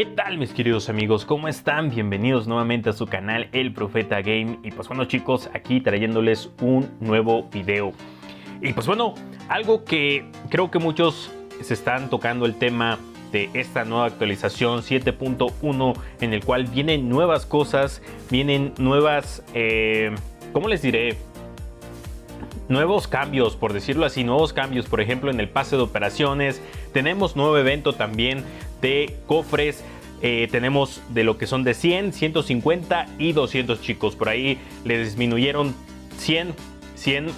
¿Qué tal, mis queridos amigos? ¿Cómo están? Bienvenidos nuevamente a su canal El Profeta Game. Y pues bueno, chicos, aquí trayéndoles un nuevo video. Y pues bueno, algo que creo que muchos se están tocando el tema de esta nueva actualización 7.1, en el cual vienen nuevas cosas, vienen nuevas, ¿cómo les diré? Nuevos cambios, por decirlo así, nuevos cambios. Por ejemplo, en el pase de operaciones tenemos nuevo evento también de cofres. Tenemos de lo que son de 100, 150 y 200, chicos. Por ahí le disminuyeron 100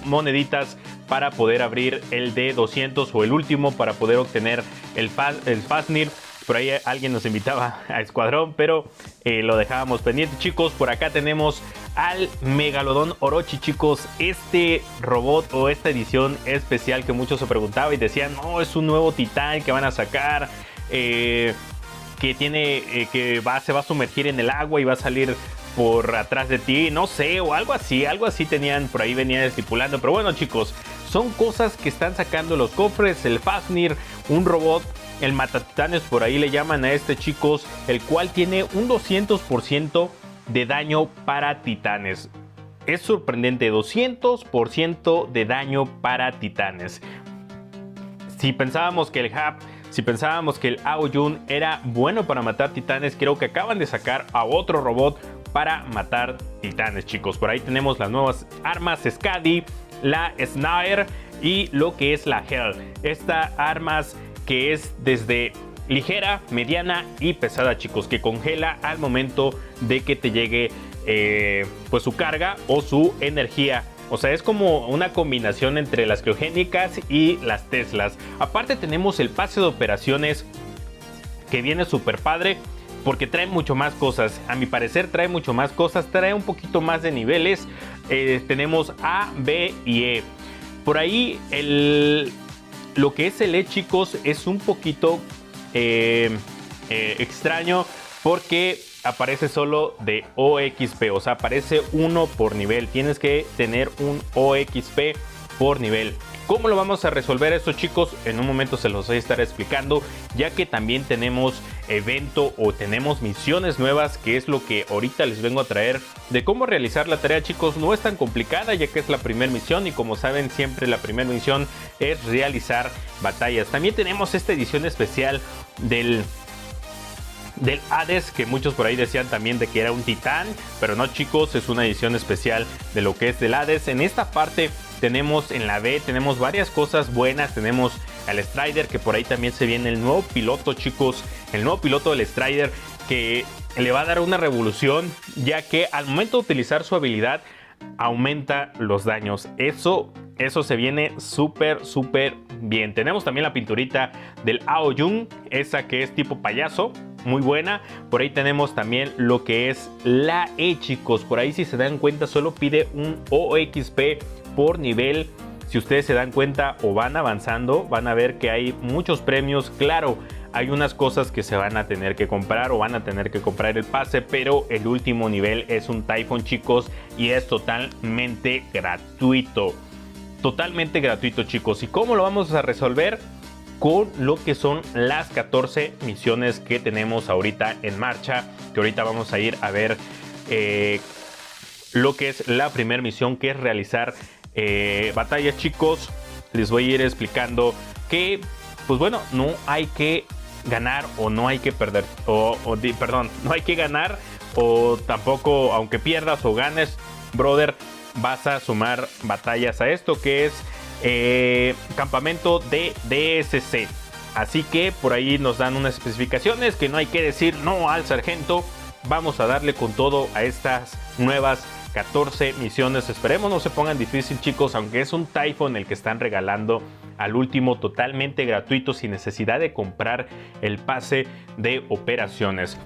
moneditas para poder abrir el de 200 o el último para poder obtener el Fafnir. Por ahí alguien nos invitaba a Escuadrón, pero lo dejábamos pendiente, chicos. Por acá tenemos al Megalodón Orochi, chicos. Este robot o esta edición especial que muchos se preguntaban y decían, no, es un nuevo titán que van a sacar, que tiene se va a sumergir en el agua y va a salir por atrás de ti, no sé, o algo así tenían, por ahí venían estipulando. Pero bueno, chicos, son cosas que están sacando los cofres. El Fafnir, un robot, el Matatitanes, por ahí le llaman a este, chicos, el cual tiene un 200% de daño para titanes. Es sorprendente, 200% de daño para titanes. Si pensábamos que el Hub, si pensábamos que el Aoyun era bueno para matar titanes, creo que acaban de sacar a otro robot para matar titanes, chicos. Por ahí tenemos las nuevas armas Skadi, la Snare y lo que es la Hell. Estas armas que es desde ligera, mediana y pesada, chicos, que congela al momento de que te llegue pues su carga o su energía. O sea, es como una combinación entre las criogénicas y las Teslas. Aparte tenemos el pase de operaciones, que viene súper padre porque trae mucho más cosas. A mi parecer trae mucho más cosas, trae un poquito más de niveles. Tenemos A, B y E. Por ahí lo que es el E, chicos, es un poquito extraño porque aparece solo de OXP, o sea, aparece uno por nivel. Tienes que tener un OXP por nivel. ¿Cómo lo vamos a resolver esto, chicos? En un momento se los voy a estar explicando, ya que también tenemos evento o tenemos misiones nuevas, que es lo que ahorita les vengo a traer de cómo realizar la tarea, chicos. No es tan complicada, ya que es la primera misión y como saben, siempre la primera misión es realizar batallas. También tenemos esta edición especial del Hades, que muchos por ahí decían también de que era un titán, pero no, chicos, es una edición especial de lo que es del Hades. En esta parte tenemos, en la B, tenemos varias cosas buenas. Tenemos al Strider, que por ahí también se viene el nuevo piloto, chicos, el nuevo piloto del Strider, que le va a dar una revolución, ya que al momento de utilizar su habilidad aumenta los daños. Eso se viene súper bien. Tenemos también la pinturita del Aoyun, esa que es tipo payaso, muy buena. Por ahí tenemos también lo que es la E, chicos. Por ahí, si se dan cuenta, solo pide un OXP por nivel. Si ustedes se dan cuenta o van avanzando, van a ver que hay muchos premios. Claro, hay unas cosas que se van a tener que comprar o van a tener que comprar el pase, pero el último nivel es un Typhon, chicos, y es totalmente gratuito. Totalmente gratuito, chicos. ¿Y cómo lo vamos a resolver? Con lo que son las 14 misiones que tenemos ahorita en marcha, que ahorita vamos a ir a ver lo que es la primera misión, que es realizar batallas, chicos. Les voy a ir explicando que, pues bueno, no hay que ganar o no hay que perder, perdón, no hay que ganar o tampoco, aunque pierdas o ganes, brother, vas a sumar batallas a esto, que es campamento de DSC. Así que por ahí nos dan unas especificaciones que no hay que decir no al sargento. Vamos a darle con todo a estas nuevas 14 misiones. Esperemos no se pongan difícil, chicos, aunque es un Typhon el que están regalando al último, totalmente gratuito, sin necesidad de comprar el pase de operaciones.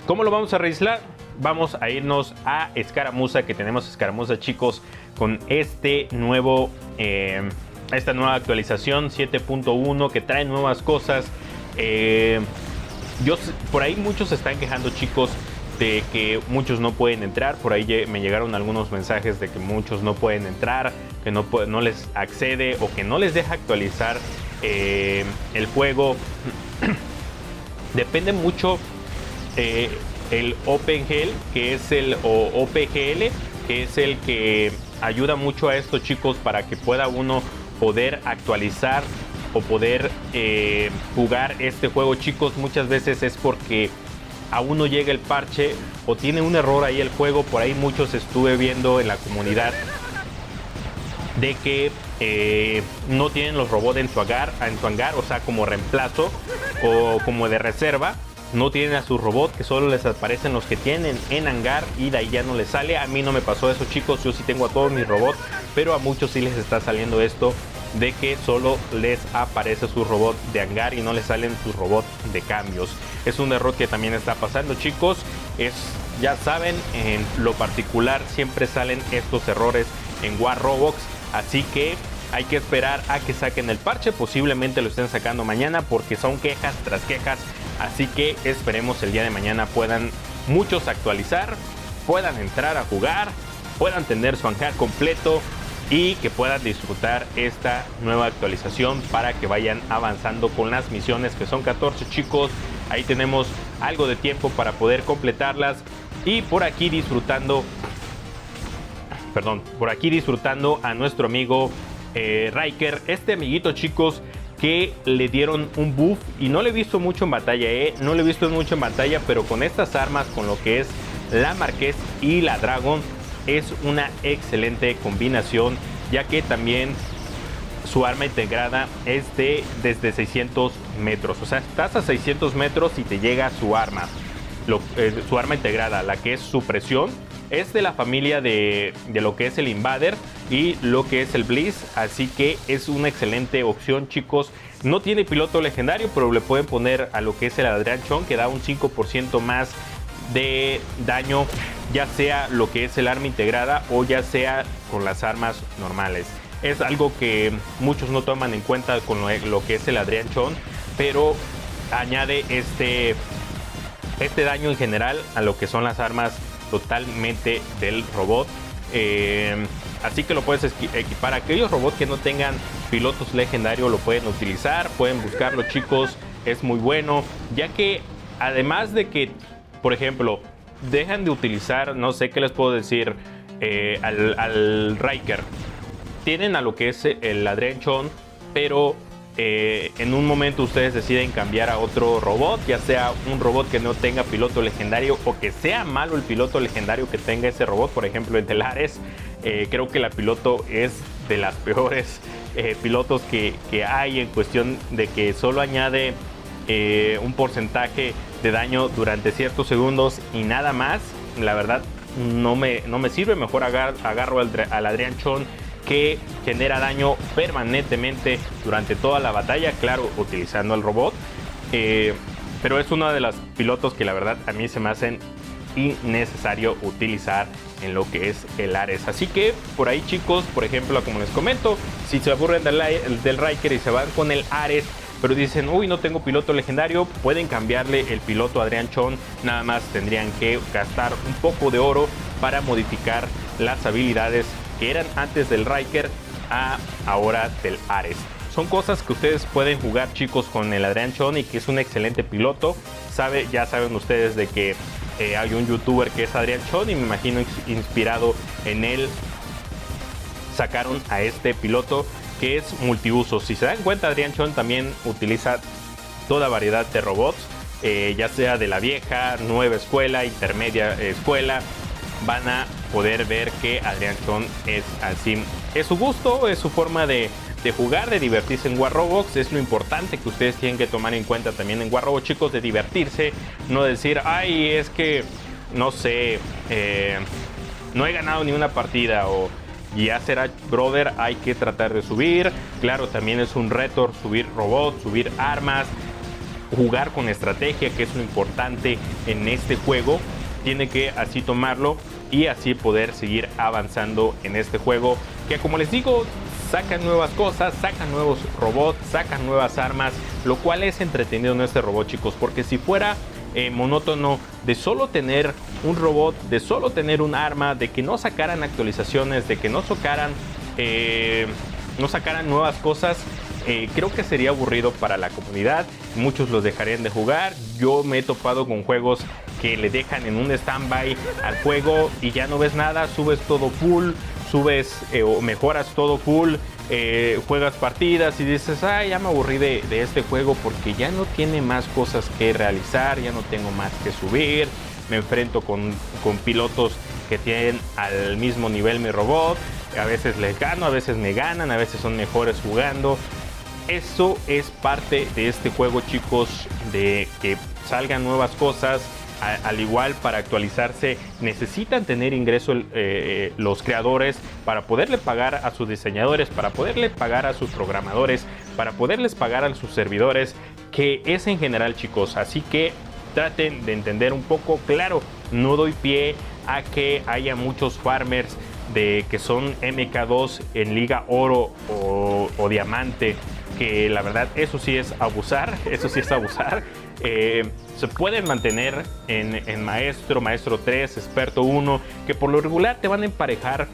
¿Cómo lo vamos a realizar? Vamos a irnos a Escaramuza, que tenemos Escaramuza, chicos, con este nuevo esta nueva actualización 7.1 que trae nuevas cosas. Por ahí muchos se están quejando, chicos, de que muchos no pueden entrar. Por ahí me llegaron algunos mensajes de que muchos no pueden entrar, que no les accede o que no les deja actualizar el juego. Depende mucho el OpenGL, que es el OPGL, que es el que ayuda mucho a estos chicos para que pueda uno poder actualizar o poder jugar este juego, chicos. Muchas veces es porque aún no llega el parche o tiene un error ahí el juego. Por ahí muchos estuve viendo en la comunidad de que no tienen los robots en su hangar, o sea, como reemplazo o como de reserva. No tienen a sus robots, que solo les aparecen los que tienen en hangar y de ahí ya no les sale. A mí no me pasó eso, chicos. Yo sí tengo a todos mis robots, pero a muchos sí les está saliendo esto de que solo les aparece su robot de hangar y no les salen sus robots de cambios. Es un error que también está pasando, chicos. Ya saben, en lo particular siempre salen estos errores en War Roblox, así que hay que esperar a que saquen el parche. Posiblemente lo estén sacando mañana porque son quejas tras quejas. Así que esperemos el día de mañana puedan muchos actualizar, puedan entrar a jugar, puedan tener su hangar completo y que puedan disfrutar esta nueva actualización para que vayan avanzando con las misiones, que son 14, chicos. Ahí tenemos algo de tiempo para poder completarlas. Y por aquí disfrutando a nuestro amigo Riker, este amiguito, chicos, que le dieron un buff y no le he visto mucho en batalla, no le he visto mucho en batalla, pero con estas armas, con lo que es la Marqués y la Dragon, es una excelente combinación, ya que también su arma integrada es desde 600 metros, o sea, estás a 600 metros y te llega su arma. Su arma integrada, la que es supresión, es de la familia de lo que es el Invader y lo que es el Blitz, así que es una excelente opción, chicos. No tiene piloto legendario, pero le pueden poner a lo que es el Adrian Chong, que da un 5% más de daño, ya sea lo que es el arma integrada o ya sea con las armas normales. Es algo que muchos no toman en cuenta con lo que es el Adrian Chong, pero añade este daño en general a lo que son las armas totalmente del robot. Así que lo puedes equipar. Aquellos robots que no tengan pilotos legendarios lo pueden utilizar, pueden buscarlo, chicos. Es muy bueno, ya que además de que, por ejemplo, dejan de utilizar, no sé qué les puedo decir, al Riker. Tienen a lo que es el Adrian Chong, pero en un momento ustedes deciden cambiar a otro robot, ya sea un robot que no tenga piloto legendario o que sea malo el piloto legendario que tenga ese robot. Por ejemplo, en Telares, creo que la piloto es de las peores pilotos que hay, en cuestión de que solo añade un porcentaje de daño durante ciertos segundos y nada más. La verdad no me sirve. Mejor agarro al Adrian Chong, que genera daño permanentemente durante toda la batalla, claro, utilizando el robot, pero es uno de los pilotos que la verdad a mí se me hacen innecesario utilizar en lo que es el Ares. Así que por ahí, chicos, por ejemplo, como les comento, si se aburren del Riker y se van con el Ares, pero dicen, uy, no tengo piloto legendario, pueden cambiarle el piloto a Adrian Chong. Nada más tendrían que gastar un poco de oro para modificar las habilidades que eran antes del Riker a ahora del Ares. Son cosas que ustedes pueden jugar, chicos, con el Adrian Chong, y que es un excelente piloto. Ya saben ustedes de que hay un youtuber que es Adrian Chong, y me imagino inspirado en él sacaron a este piloto que es multiuso. Si se dan cuenta, Adrian Chong también utiliza toda variedad de robots, ya sea de la vieja, nueva escuela, intermedia escuela. Van a poder ver que Adrian Chong es así. Es su gusto, es su forma de jugar, de divertirse en War Roblox. Es lo importante que ustedes tienen que tomar en cuenta también en War Roblox, chicos, de divertirse. No decir, ay, es que, no sé, no he ganado ni una partida, o ya será, brother, hay que tratar de subir. Claro, también es un reto subir robots, subir armas, jugar con estrategia, que es lo importante en este juego. Tiene que así tomarlo y así poder seguir avanzando en este juego, que, como les digo, sacan nuevas cosas, sacan nuevos robots, sacan nuevas armas, lo cual es entretenido en este robot, chicos, porque si fuera monótono de solo tener un robot, de solo tener un arma, de que no sacaran actualizaciones, de que no sacaran nuevas cosas, creo que sería aburrido para la comunidad. Muchos los dejarían de jugar. Yo me he topado con juegos que le dejan en un stand-by al juego y ya no ves nada, subes todo full, subes o mejoras todo full, juegas partidas y dices, ay, ya me aburrí de este juego porque ya no tiene más cosas que realizar, ya no tengo más que subir, me enfrento con pilotos que tienen al mismo nivel mi robot, a veces les gano, a veces me ganan, a veces son mejores jugando. Eso es parte de este juego, chicos, de que salgan nuevas cosas. Al igual, para actualizarse necesitan tener ingreso los creadores para poderle pagar a sus diseñadores, para poderle pagar a sus programadores, para poderles pagar a sus servidores, que es en general, chicos. Así que traten de entender un poco. Claro, no doy pie a que haya muchos farmers de que son MK2 en Liga Oro o Diamante, que la verdad eso sí es abusar, se pueden mantener en Maestro 3, Experto 1, que por lo regular te van a emparejar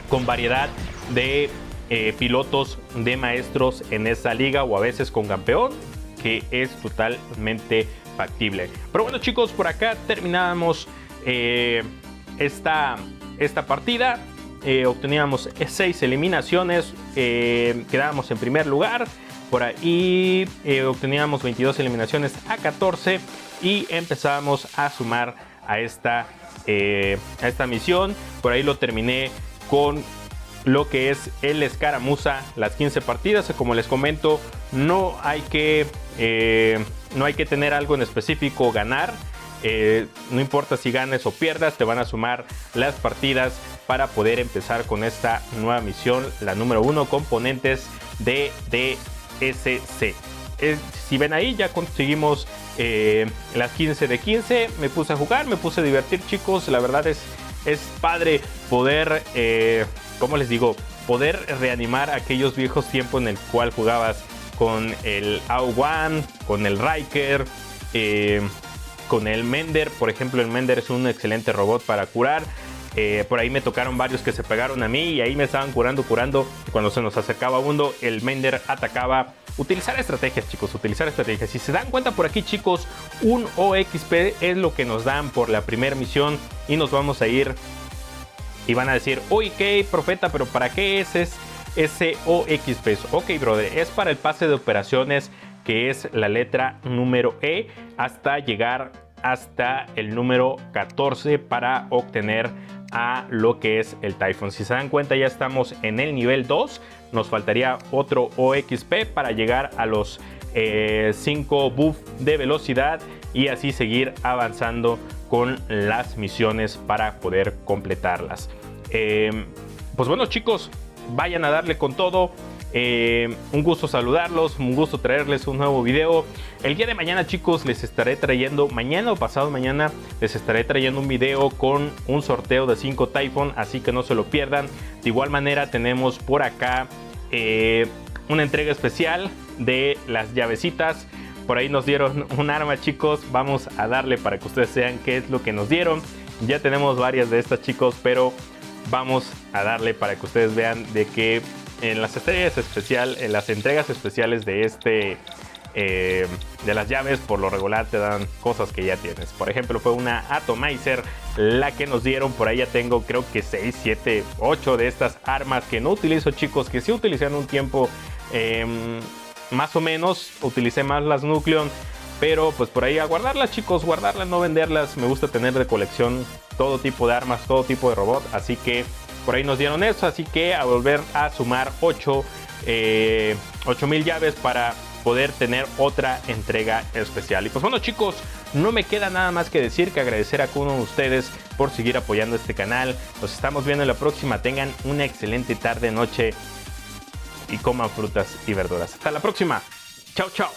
con variedad de pilotos de maestros en esa liga, o a veces con campeón, que es totalmente factible. Pero bueno, chicos, por acá terminábamos esta partida. Obteníamos 6 eliminaciones, quedábamos en primer lugar. Por ahí obteníamos 22 eliminaciones a 14 y empezábamos a sumar a esta misión. Por ahí lo terminé con lo que es el escaramuza, las 15 partidas. Como les comento, no hay que tener algo en específico, ganar. No importa si ganes o pierdas, te van a sumar las partidas para poder empezar con esta nueva misión, la número 1, componentes de DSC. Si ven ahí, ya conseguimos las 15 de 15. Me puse a jugar, me puse a divertir, chicos. La verdad es padre poder, ¿cómo les digo? Poder reanimar aquellos viejos tiempos en el cual jugabas con el AO1, con el Riker, con el Mender. Por ejemplo, el Mender es un excelente robot para curar. Por ahí me tocaron varios que se pegaron a mí y ahí me estaban curando. Y cuando se nos acercaba uno, el Mender atacaba. Utilizar estrategias, chicos, utilizar estrategias. Si se dan cuenta por aquí, chicos, un OXP es lo que nos dan por la primera misión y nos vamos a ir. Y van a decir, oye, ¿qué, profeta? ¿Pero para qué es ese OXP? Ok, brother, es para el pase de operaciones, que es la letra número E, hasta llegar hasta el número 14 para obtener a lo que es el Typhon. Si se dan cuenta, ya estamos en el nivel 2. Nos faltaría otro OXP para llegar a los 5 buff de velocidad y así seguir avanzando con las misiones para poder completarlas. Pues bueno, chicos, vayan a darle con todo. Un gusto saludarlos, un gusto traerles un nuevo video. El día de mañana, chicos, les estaré trayendo, mañana o pasado mañana, les estaré trayendo un video con un sorteo de 5 Typhon, así que no se lo pierdan. De igual manera, tenemos por acá una entrega especial de las llavecitas. Por ahí nos dieron un arma, chicos. Vamos a darle para que ustedes vean qué es lo que nos dieron. Ya tenemos varias de estas, chicos, pero vamos a darle para que ustedes vean de que en las entregas especiales de de las llaves, por lo regular te dan cosas que ya tienes. Por ejemplo, fue una Atomizer la que nos dieron. Por ahí ya tengo, creo que 6, 7, 8 de estas armas que no utilizo, chicos, que sí utilicé en un tiempo, más o menos. Utilicé más las Nucleon, pero pues por ahí a guardarlas, chicos, guardarlas, no venderlas. Me gusta tener de colección todo tipo de armas, todo tipo de robot, así que por ahí nos dieron eso. Así que a volver a sumar 8,000 llaves para poder tener otra entrega especial. Y pues bueno, chicos, no me queda nada más que decir que agradecer a cada uno de ustedes por seguir apoyando este canal. Nos estamos viendo en la próxima. Tengan una excelente tarde, noche y coman frutas y verduras. Hasta la próxima. Chao, chao.